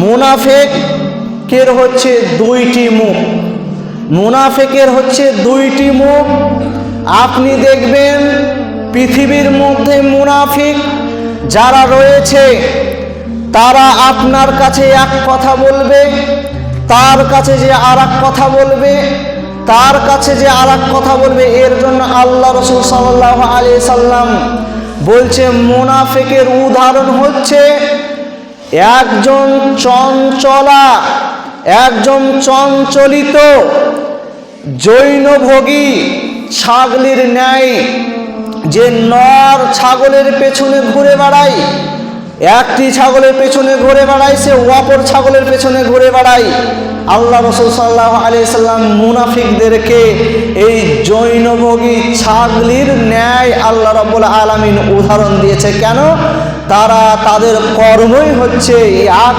মুনাফিকের হচ্ছে দুইটি মুখ। মুনাফিকের হচ্ছে দুইটি মুখ। আপনি দেখবেন পৃথিবীর মধ্যে মুনাফিক যারা রয়েছে তারা আপনার কাছে এক কথা বলবে, তার কাছে যে আর এক কথা বলবে, তার কাছে যে আর এক কথা বলবে। এর জন্য আল্লাহ রাসূল সাল্লাল্লাহু আলাইহি সাল্লাম বলছে মুনাফিকের উদাহরণ হচ্ছে একজন চঞ্চলিত জৈনভোগী ছাগলের ন্যায়, যে নর ছাগলের পেছনে ঘুরে বেড়ায়, একটি ছাগলের পেছনে ঘুরে বেড়ায়, সে অপর ছাগলের পেছনে ঘুরে বেড়ায়। আল্লাহ রাসূল সাল্লাল্লাহু আলাইহি সাল্লাম মুনাফিকদেরকে এই জৈনভোগী ছাগলের ন্যায় আল্লাহ রাব্বুল আলামিন উদাহরণ দিয়েছে। কেন? তাদের কর্মই হচ্ছে এক